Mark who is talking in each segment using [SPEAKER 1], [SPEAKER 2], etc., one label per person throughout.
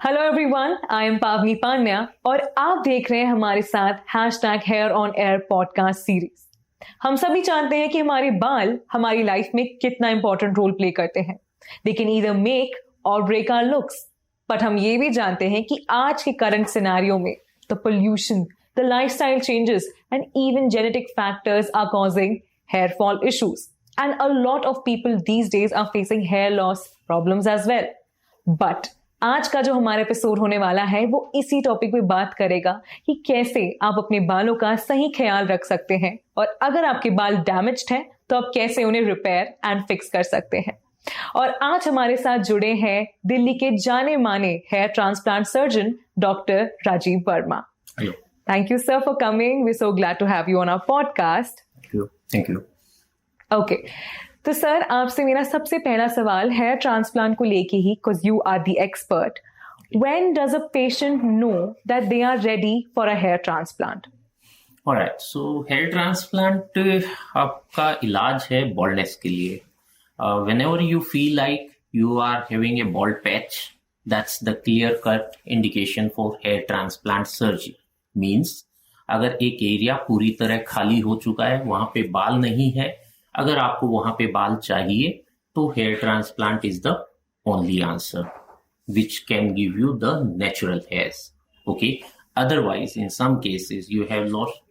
[SPEAKER 1] Hello everyone, I am पावनी पांड्या और आप देख रहे हैं हमारे साथ #hair on air podcast series. हम सभी जानते हैं कि हमारे बाल हमारी लाइफ में कितना इंपॉर्टेंट रोल प्ले करते हैं। They can either make or break our looks. But हम ये भी जानते हैं कि आज के करंट सिनेरियो में the pollution, the lifestyle changes and even genetic factors are causing hair fall issues and a lot of people these days are facing hair loss problems as well. But आज का जो हमारा episode होने वाला है वो इसी टॉपिक पे बात करेगा कि कैसे आप अपने बालों का सही ख्याल रख सकते हैं और अगर आपके बाल डैमेज्ड हैं तो आप कैसे उन्हें रिपेयर एंड फिक्स कर सकते हैं। और आज हमारे साथ जुड़े हैं दिल्ली के जाने माने hair transplant surgeon doctor Rajiv Verma. Thank you sir for coming, we so glad to have you on our podcast.
[SPEAKER 2] Thank you.
[SPEAKER 1] Okay, तो सर आपसे मेरा सबसे पहला सवाल हेयर ट्रांसप्लांट को लेके ही, because you are the expert. When does a patient know that they are ready for a hair transplant?
[SPEAKER 2] Alright, so hair transplant आपका इलाज है बॉल्डनेस के लिए। Whenever you feel like you are having a bald patch, that's the clear cut indication for hair transplant surgery. Means अगर एक area पूरी तरह खाली हो चुका है, वहां पे बाल नहीं है, अगर आपको वहां पे बाल चाहिए तो hair transplant is the only answer which can give you the natural hairs. Okay, otherwise in some cases you have lost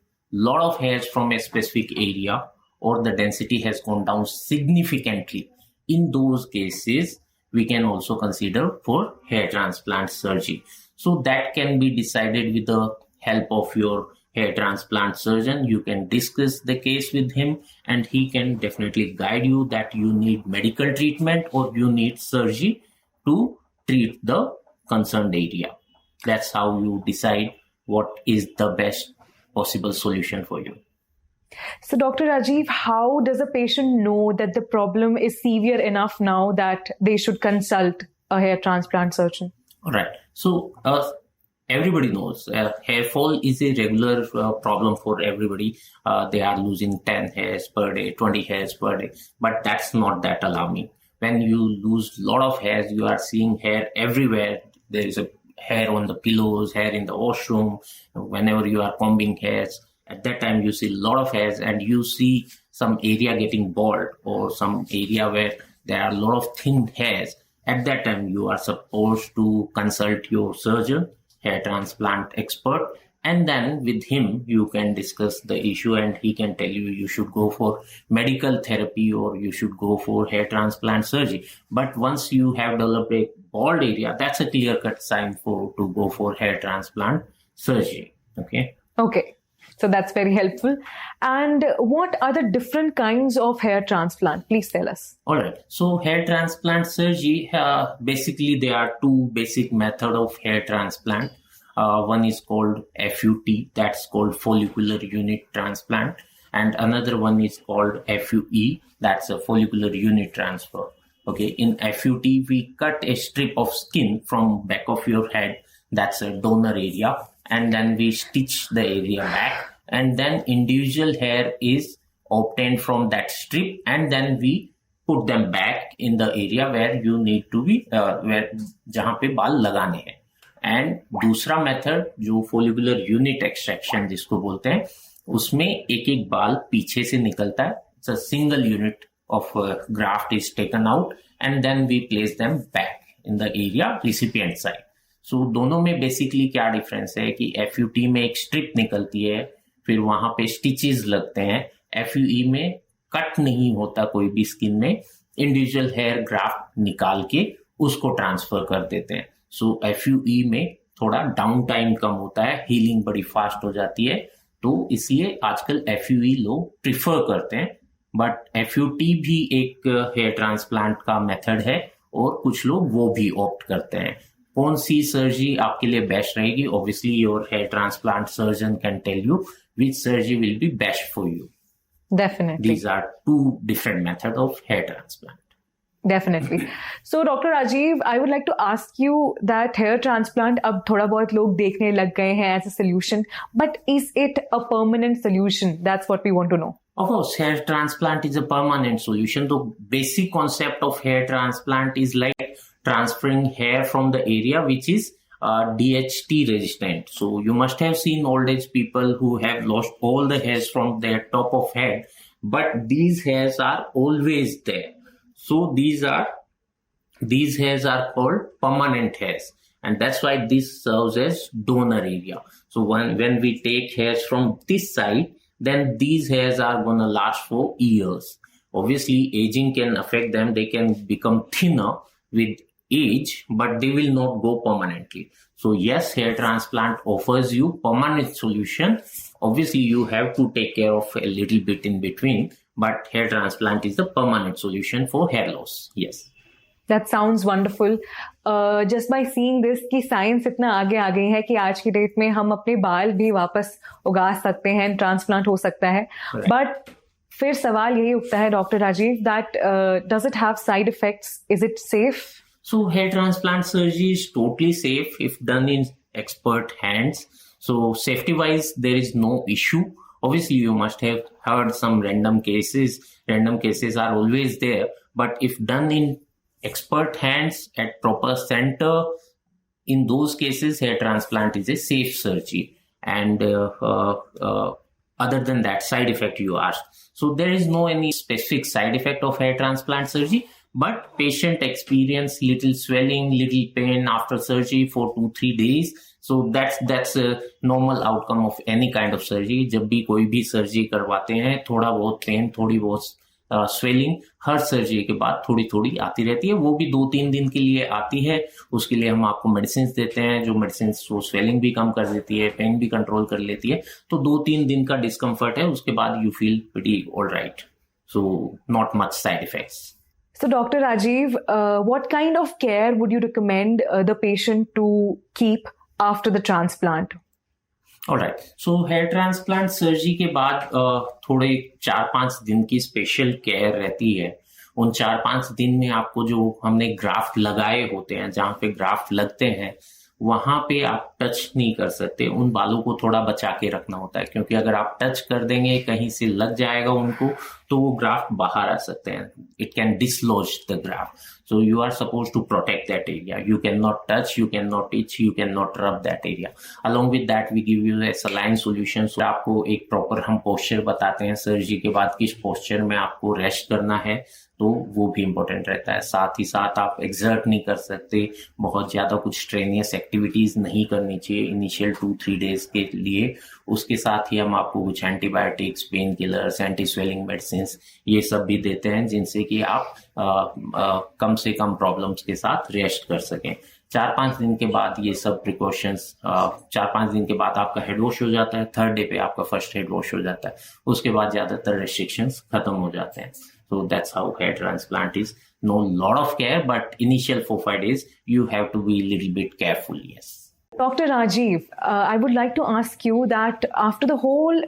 [SPEAKER 2] lot of hairs from a specific area or the density has gone down significantly. In those cases we can also consider for hair transplant surgery. So that can be decided with the help of your hair transplant surgeon. You can discuss the case with him and he can definitely guide you that you need medical treatment or you need surgery to treat the concerned area. That's how you decide what is the best possible solution for you.
[SPEAKER 1] So Dr. Rajiv, how does a patient know that the problem is severe enough now that they should consult a hair transplant surgeon?
[SPEAKER 2] All right. So everybody knows hair fall is a regular problem for everybody. They are losing 10 hairs per day, 20 hairs per day, but that's not that alarming. When you lose a lot of hairs, you are seeing hair everywhere. There is a hair on the pillows, hair in the washroom. Whenever you are combing hairs, at that time you see a lot of hairs and you see some area getting bald or some area where there are a lot of thin hairs. At that time you are supposed to consult your surgeon, hair transplant expert, and then with him you can discuss the issue and he can tell you you should go for medical therapy or you should go for hair transplant surgery. But once you have developed a bald area, that's a clear cut sign to go for hair transplant surgery.
[SPEAKER 1] Okay, so that's very helpful. And what are the different kinds of hair transplant? Please tell us.
[SPEAKER 2] All right, so hair transplant surgery, basically there are two basic methods of hair transplant. One is called FUT, that's called follicular unit transplant, and another one is called FUE, that's a follicular unit transfer. Okay, in FUT we cut a strip of skin from back of your head, that's a donor area, and then we stitch the area back, and then individual hair is obtained from that strip, and then we put them back in the area where you need to be, where जहाँ पे बाल लगाने हैं. And दूसरा method जो follicular unit extraction जिसको बोलते हैं, उसमें एक एक बाल पीछे से निकलता है. It's a single unit of graft is taken out and then we place them back in the area recipient side. So दोनों में बेसिकली क्या डिफरेंस है कि एफयूटी में एक स्ट्रिप निकलती है, फिर वहां पे स्टिचेस लगते हैं. एफयूई में कट नहीं होता कोई भी स्किन में, इंडिविजुअल हेयर ग्राफ्ट निकाल के उसको ट्रांसफर कर देते हैं. सो FUE में थोड़ा डाउन टाइम कम होता है, हीलिंग बड़ी फास्ट हो जाती है, तो इसलिए आजकल FUE लोग प्रिफर करते हैं. बट FUT भी एक हेयर ट्रांसप्लांट का मेथड है और कुछ लोग वो भी ऑप्ट करते हैं. कौन सी सर्जरी आपके लिए बेस्ट रहेगी? Obviously your hair transplant surgeon can tell you which surgery will be best for you.
[SPEAKER 1] Definitely.
[SPEAKER 2] These are two different methods of hair transplant.
[SPEAKER 1] Definitely. So Dr. Rajiv, I would like to ask you that hair transplant अब थोड़ा बहुत लोग देखने लग गए हैं as a solution, but is it a permanent solution? That's what we want to know.
[SPEAKER 2] Of course, hair transplant is a permanent solution. The basic concept of hair transplant is like transferring hair from the area which is DHT resistant. So you must have seen old age people who have lost all the hairs from their top of head, but these hairs are always there. So these hairs are called permanent hairs, and that's why this serves as donor area. So when we take hairs from this side, then these hairs are going to last for years. Obviously, aging can affect them. They can become thinner with age, but they will not go permanently. So yes, hair transplant offers you permanent solution. Obviously, you have to take care of a little bit in between, but hair transplant is the permanent solution for hair loss. Yes.
[SPEAKER 1] That sounds wonderful. Just by seeing this कि science इतना आगे आ गई है कि आज की date में हम अपने बाल भी वापस उगा सकते हैं, ट्रांसप्लांट हो सकता है. बट फिर सवाल यही उठता है doctor Rajiv, that does it have side effects? Is it safe?
[SPEAKER 2] So hair transplant surgery is totally safe if done in expert hands. So safety wise, there is no issue. Obviously, you must have heard some random cases. Random cases are always there. But if done in expert hands at proper center, in those cases, hair transplant is a safe surgery. And other than that, side effect you asked. So there is no any specific side effect of hair transplant surgery. But patient experience little swelling, little pain after surgery for 2-3 days. So that's a normal outcome of any kind of surgery. जब भी कोई भी surgery करवाते हैं, थोड़ा बहुत pen, थोड़ी बहुत स्वेलिंग हर सर्जरी के बाद थोड़ी थोड़ी आती रहती है. वो भी 2-3 दिन के लिए आती है. उसके लिए हम आपको मेडिसिन देते हैं, जो मेडिसिन वो स्वेलिंग भी कम कर देती है, पेन भी कंट्रोल कर लेती है. तो 2-3 दिन का डिस्कम्फर्ट है, उसके बाद you feel pretty alright. So not much side effects.
[SPEAKER 1] So, Dr. Rajiv, what kind of care would you recommend the patient to keep after the transplant?
[SPEAKER 2] Alright. So, hair transplant surgery के बाद थोड़े 4-5 दिन की special care रहती है. उन 4-5 दिन में आपको जो हमने ग्राफ्ट लगाए होते हैं, जहाँ पे ग्राफ्ट लगते हैं, वहां पे आप टच नहीं कर सकते. उन बालों को थोड़ा बचा के रखना होता है, क्योंकि अगर आप टच कर देंगे, कहीं से लग जाएगा उनको, तो वो ग्राफ्ट बाहर आ सकते हैं. It can dislodge the graft. So you are suppose to protect that area. You can not touch, you can not itch, you can not rub that area. Along with that we give you a saline solution. आपको एक proper हम posture बताते हैं surgery के बाद, किस posture में आपको रेस्ट करना है, तो वो भी इम्पोर्टेंट रहता है. साथ ही साथ आप एक्सर्ट नहीं कर सकते, बहुत ज्यादा कुछ स्ट्रेनियस एक्टिविटीज नहीं करनी चाहिए इनिशियल 2-3 डेज के लिए. उसके साथ ही हम आपको कुछ antibiotics, pain killers, anti swelling medicine ये सब भी देते हैं, जिनसे कि आप कम से कम प्रॉब्लम्स के साथ रेस्ट कर सकें. 4-5 दिन के बाद ये सब प्रिकॉशंस, 4-5 दिन के बाद आपका हेड वॉश हो जाता है. 3rd डे पे आपका फर्स्ट हेड वॉश हो जाता है. उसके बाद ज्यादातर रेस्ट्रिक्शंस खत्म हो जाते हैं. So that's how hair transplant is. No lot of care, but initial 4-5 days you have to be a little bit careful. Yes.
[SPEAKER 1] Dr. Rajiv, I would like to ask you that after the whole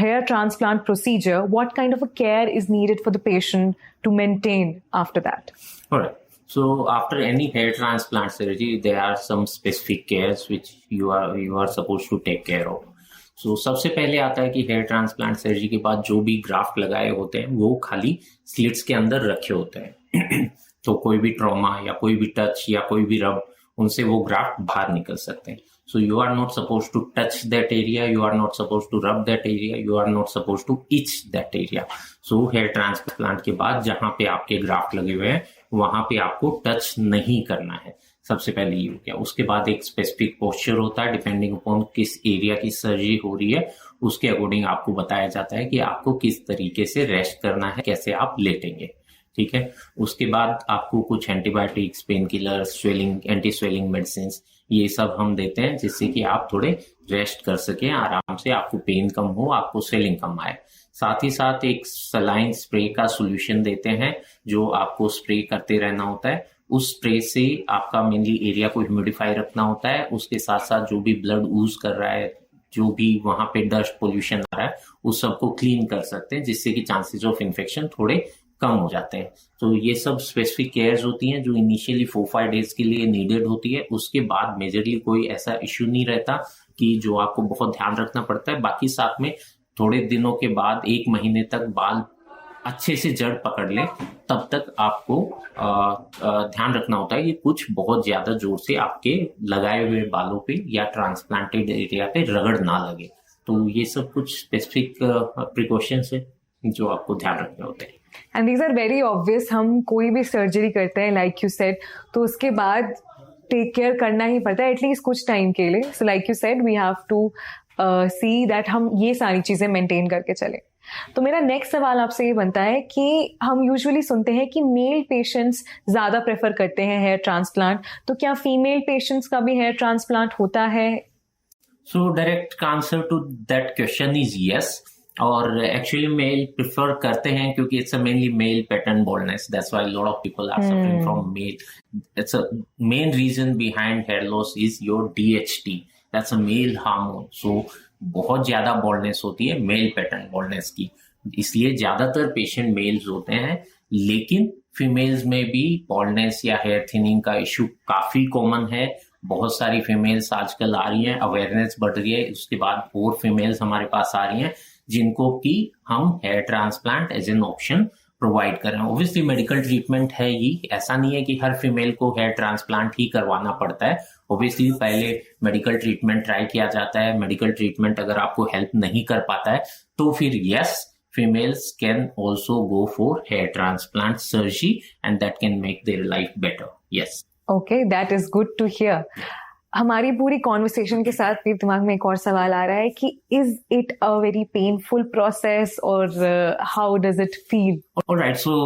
[SPEAKER 1] hair transplant procedure, what kind of a care is needed for the patient to maintain after that?
[SPEAKER 2] All right. So after any hair transplant surgery, there are some specific cares which you are supposed to take care of. So सबसे पहले आता है कि hair transplant surgery के बाद जो भी graft लगाए होते हैं वो खाली स्लिट्स के अंदर रखे होते हैं. तो कोई भी ट्रॉमा या कोई भी टच या कोई भी रब, उनसे वो ग्राफ्ट बाहर निकल सकते हैं. So you are not suppose to touch that area, you are not suppose to rub that area, you are not suppose to itch that area. So hair transplant के बाद जहां पे आपके ग्राफ्ट लगे हुए हैं वहां पे आपको टच नहीं करना है. सबसे पहले ये हो गया. उसके बाद एक स्पेसिफिक पोस्चर होता है, डिपेंडिंग अपॉन किस एरिया की सर्जरी हो रही है उसके अकॉर्डिंग आपको बताया जाता है कि आपको किस तरीके से रेस्ट करना है, कैसे आप लेटेंगे. ठीक है. उसके बाद आपको कुछ antibiotics, pain killer, swelling, anti swelling medicine ये सब हम देते हैं, जिससे कि आप थोड़े रेस्ट कर सकें आराम से, आपको पेन कम हो, आपको स्वेलिंग कम आए. साथ ही साथ एक सलाइन स्प्रे का सोल्यूशन देते हैं, जो आपको स्प्रे करते रहना होता है. उस स्प्रे से आपका मेनली एरिया को ह्यूमिडिफाई रखना होता है. उसके साथ साथ जो भी ब्लड यूज कर रहा है, जो भी वहां पे डस्ट पोल्यूशन आ रहा है, उस सबको क्लीन कर सकते हैं, जिससे कि चांसेस ऑफ इन्फेक्शन थोड़े कम हो जाते हैं. तो ये सब स्पेसिफिक केयर्स होती हैं जो इनिशियली 4-5 डेज के लिए नीडेड होती है. उसके बाद मेजरली कोई ऐसा इश्यू नहीं रहता कि जो आपको बहुत ध्यान रखना पड़ता है. बाकी साथ में थोड़े दिनों के बाद 1 महीने तक बाल अच्छे से जड़ पकड़ ले, तब तक आपको ध्यान रखना होता है कि कुछ बहुत ज्यादा जोर से आपके लगाए हुए बालों पे या ट्रांसप्लांटेड एरिया पे रगड़ ना लगे। तो ये सब कुछ स्पेसिफिक प्रिकॉशंस है जो आपको ध्यान रखने होते हैं।
[SPEAKER 1] And these are very obvious. हम कोई भी सर्जरी करते हैं लाइक यू सेड, तो उसके बाद टेक केयर करना ही पड़ता है एटलीस्ट कुछ टाइम के लिए। So like you said we have to see that हम ये सारी चीजें मेंटेन करके चले। तो मेरा नेक्स्ट सवाल आपसे ये बनता है कि हम यूजुअली सुनते हैं कि मेल पेशेंट्स ज्यादा प्रेफर करते हैं हेयर ट्रांसप्लांट, तो क्या फीमेल पेशेंट्स का भी हेयर ट्रांसप्लांट होता है?
[SPEAKER 2] So direct answer to that question is yes. और एक्चुअली मेल प्रिफर करते हैं क्योंकि it's a mainly male pattern baldness, that's why lot of people are suffering from male. It's a main reason behind hair loss is your DHT, that's a male hormone. So बहुत ज्यादा baldness होती है mail pattern baldness की, इसलिए ज्यादातर patient mails होते हैं। लेकिन फीमेल्स में भी बॉल्डनेस या हेयर थिनिंग का इशू काफी कॉमन है। बहुत सारी फीमेल्स आजकल आ रही हैं, अवेयरनेस बढ़ रही है, उसके बाद और फीमेल्स हमारे पास आ रही हैं जिनको कि हम hair transplant as an option provide कर रहे हैं। ऑब्वियसली मेडिकल ट्रीटमेंट है ही, ऐसा नहीं है कि हर फीमेल को हेयर ट्रांसप्लांट ही करवाना पड़ता है। ऑब्वियसली पहले मेडिकल ट्रीटमेंट ट्राई किया जाता है। मेडिकल ट्रीटमेंट अगर आपको हेल्प नहीं कर पाता है तो फिर yes, females can also go for hair transplant surgery and that can make their life better. Yes.
[SPEAKER 1] Okay, that is good to hear. हमारी पूरी कॉन्वर्सेशन के साथ मेरे दिमाग में एक और सवाल आ रहा है कि is it a very painful process और how does it feel?
[SPEAKER 2] Alright, so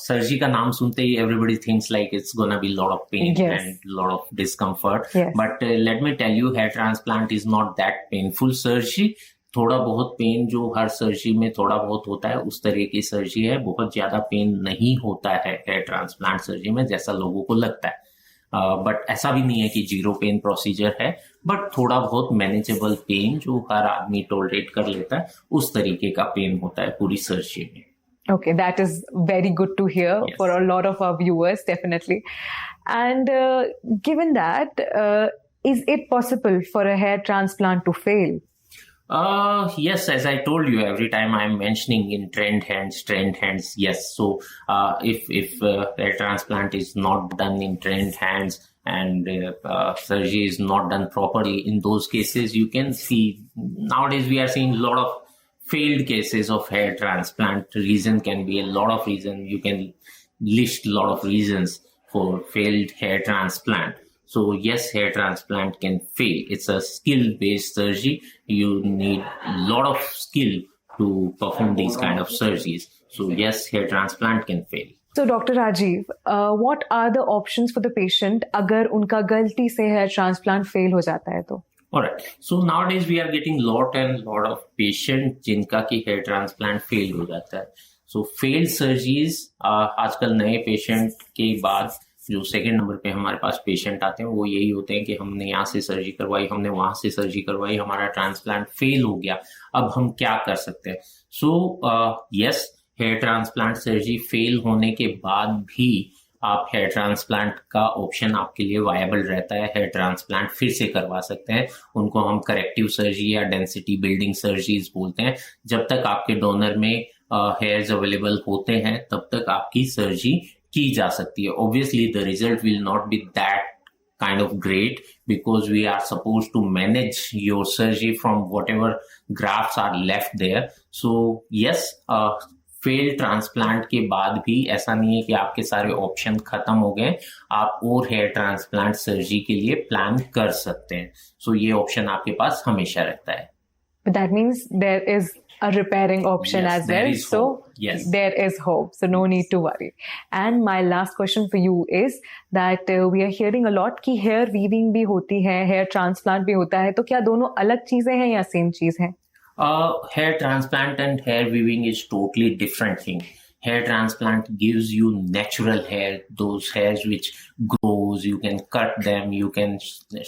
[SPEAKER 2] surgery का नाम सुनते ही everybody thinks like it's gonna be lot of pain
[SPEAKER 1] Yes.
[SPEAKER 2] and lot of discomfort.
[SPEAKER 1] Yes.
[SPEAKER 2] But let me tell you, hair transplant is not that painful surgery. थोड़ा बहुत pen जो हर surgery में थोड़ा बहुत होता है उस तरह की सर्जरी है। बहुत ज्यादा पेन नहीं होता है हेयर ट्रांसप्लांट सर्जरी में जैसा लोगों को लगता है। बट ऐसा भी नहीं है कि जीरो पेन प्रोसीजर है, बट थोड़ा बहुत मैनेजेबल पेन जो हर आदमी टॉलरेट कर लेता है उस तरीके का पेन होता है पूरी सर्जरी में।
[SPEAKER 1] Okay, that is very good to hear. Yes. For a lot of our viewers, definitely. And given that, is it possible for a hair transplant to fail?
[SPEAKER 2] Yes, as I told you, every time I'm mentioning in trend hands, yes. So, if hair transplant is not done in trend hands and surgery is not done properly, in those cases, you can see nowadays we are seeing a lot of failed cases of hair transplant. Reason can be a lot of reasons. You can list a lot of reasons for failed hair transplant. So yes, hair transplant can fail. It's a skill-based surgery. You need a lot of skill to perform these kind of surgeries. So yes, hair transplant can fail.
[SPEAKER 1] So Dr. Rajiv, what are the options for the patient अगर उनका गलती से hair transplant fail हो जाता है तो?
[SPEAKER 2] Alright. So nowadays we are getting lot of patients जिनका की hair transplant fail हो जाता है. So failed surgeries आजकल नए patient के बाद जो सेकंड नंबर पे हमारे पास पेशेंट आते हैं वो यही होते हैं कि हमने यहाँ से सर्जरी करवाई, हमने वहां से सर्जरी करवाई, हमारा ट्रांसप्लांट फेल हो गया, अब हम क्या कर सकते हैं? So yes, hair transplant surgery fail होने के बाद भी आप हेयर ट्रांसप्लांट का ऑप्शन आपके लिए वायबल रहता है। हेयर ट्रांसप्लांट फिर से करवा सकते हैं, उनको हम करेक्टिव सर्जरी या डेंसिटी बिल्डिंग सर्जरीज बोलते हैं। जब तक आपके डोनर में हेयर्स अवेलेबल होते हैं तब तक आपकी सर्जरी की जा सकती है। Obviously, the result will not be that kind of great because we are supposed to manage your surgery from whatever grafts are left there. So yes, failed transplant के बाद भी ऐसा नहीं है कि आपके सारे ऑप्शन खत्म हो गए, आप और हेयर ट्रांसप्लांट सर्जरी के लिए प्लान कर सकते हैं। So ये ऑप्शन आपके पास हमेशा रहता है।
[SPEAKER 1] But that means there is a repairing option
[SPEAKER 2] yes,
[SPEAKER 1] as well. So
[SPEAKER 2] yes,
[SPEAKER 1] there is hope. So no need to worry. And my last question for you is that we are hearing a lot कि hair weaving भी होती है, hair transplant भी होता है, तो क्या दोनों अलग चीजें हैं या सेम चीज है?
[SPEAKER 2] Hair transplant and hair weaving is totally different thing. Hair transplant gives you natural hair, those hairs which grows, you can cut them, you can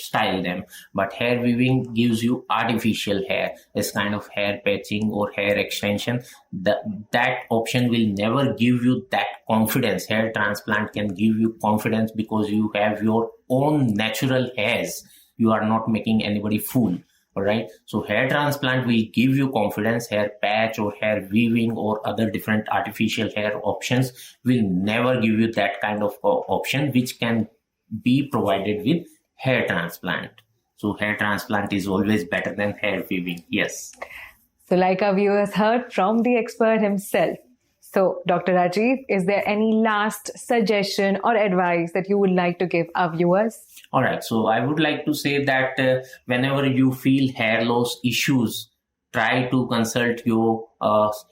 [SPEAKER 2] style them. But hair weaving gives you artificial hair, this kind of hair patching or hair extension. That option will never give you that confidence. Hair transplant can give you confidence because you have your own natural hairs. You are not making anybody fool. All right. So hair transplant will give you confidence. Hair patch or hair weaving or other different artificial hair options will never give you that kind of option which can be provided with hair transplant. So hair transplant is always better than hair weaving. Yes.
[SPEAKER 1] So like our viewers heard from the expert himself. So Dr. Rajiv, is there any last suggestion or advice that you would like to give our viewers?
[SPEAKER 2] All right. So I would like to say that whenever you feel hair loss issues, try to consult your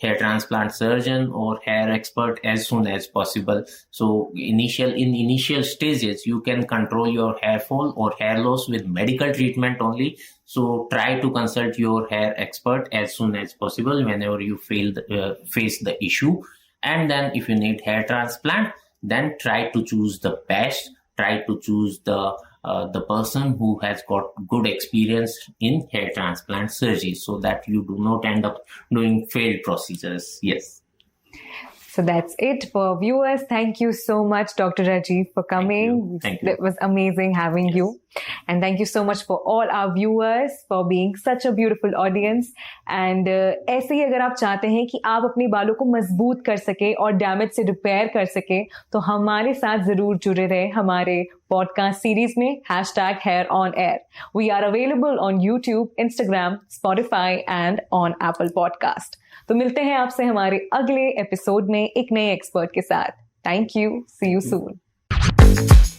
[SPEAKER 2] hair transplant surgeon or hair expert as soon as possible. So in initial stages, you can control your hair fall or hair loss with medical treatment only. So try to consult your hair expert as soon as possible whenever you face the issue. And then if you need hair transplant, then try to choose the best. Try to choose the person who has got good experience in hair transplant surgery so that you do not end up doing failed procedures. Yes.
[SPEAKER 1] So that's it for viewers. Thank you so much, Dr. Rajiv, for coming.
[SPEAKER 2] Thank you.
[SPEAKER 1] It was amazing having you. And thank you so much for all our viewers for being such a beautiful audience. And ऐसे ही अगर आप चाहते हैं कि आप अपने बालों को मजबूत कर सके और डैमेज से रिपेयर कर सके, तो हमारे साथ जरूर जुड़े रहे हमारे पॉडकास्ट सीरीज में #HairOnAir. We are available on YouTube, Instagram, Spotify and on Apple Podcast. तो मिलते हैं आपसे हमारे अगले एपिसोड में एक नए एक्सपर्ट के साथ. Thank you. See you soon.